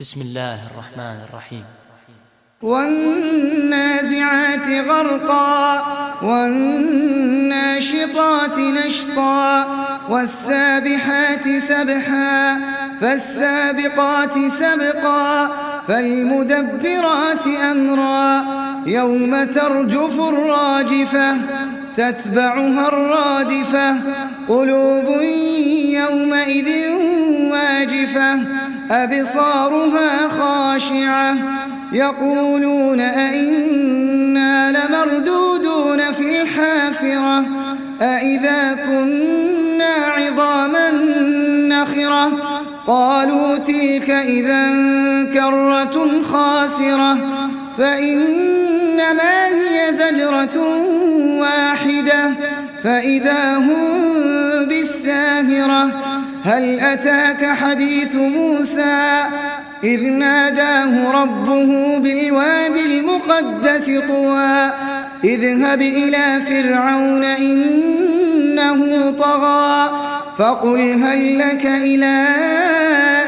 بسم الله الرحمن الرحيم. والنازعات غرقا والناشطات نشطا والسابحات سبحا فالسابقات سبقا فالمدبرات أمرا يوم ترجف الراجفة تتبعها الرادفة قلوب يومئذ واجفة أبصارها خاشعة يقولون أئنا لمردودون في الحافرة أئذا كنا عظاما نخرة قالوا تلك إذا كرة خاسرة فإنما هي زجرة واحدة فإذا هم بالساهرة هل أتاك حديث موسى إذ ناداه ربه بالوادي المقدس طوى اذهب إلى فرعون إنه طغى فقل هل لك إلى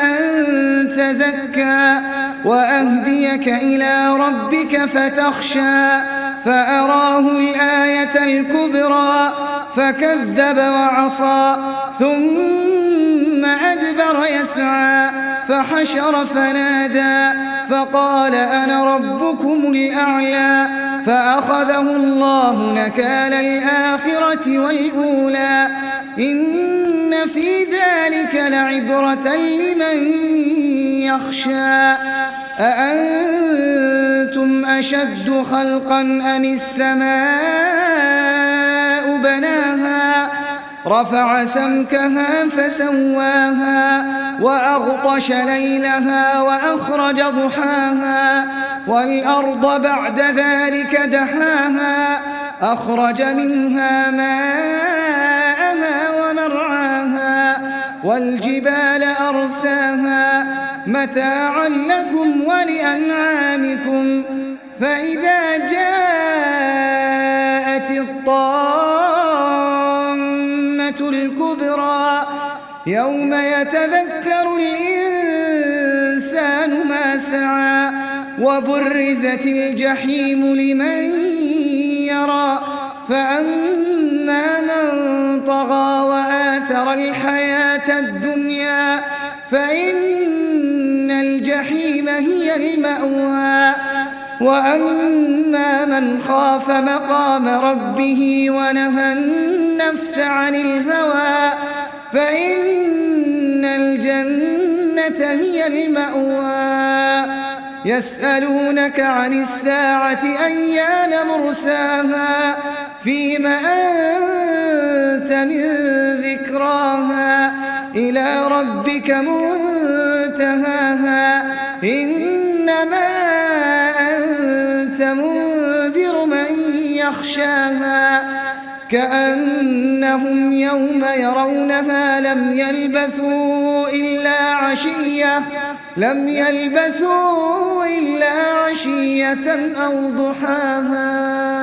أن تزكى وأهديك إلى ربك فتخشى فأراه الآية الكبرى فكذب وعصى ثم أدبر يسعى فحشر فنادى فقال أنا ربكم الأعلى فأخذه الله نكال الآخرة والأولى إن في ذلك لعبرة لمن يخشى أأنتم أشد خلقا أم السماء بناها رفع سمكها فسواها وأغطش ليلها وأخرج ضحاها والأرض بعد ذلك دحاها أخرج منها ماءها ومرعاها والجبال أرساها متاعا لكم ولأنعامكم فإذا جاءت الطامة الكبرى يوم يتذكر الإنسان ما سعى وبرزت الجحيم لمن يرى فأما من طغى وآثر الحياة الدنيا فإن الجحيم هي المأوى وأما من خاف مقام ربه ونهى النفس عن الهوى فإن الجنة هي المأوى يسألونك عن الساعة أيان مرساها فيم أنت من ذكراها إلى ربك منتهاها إنما أنت منذر من يخشاها كأنهم يوم يرونها لم يلبثوا إلا عشية أو ضحاها.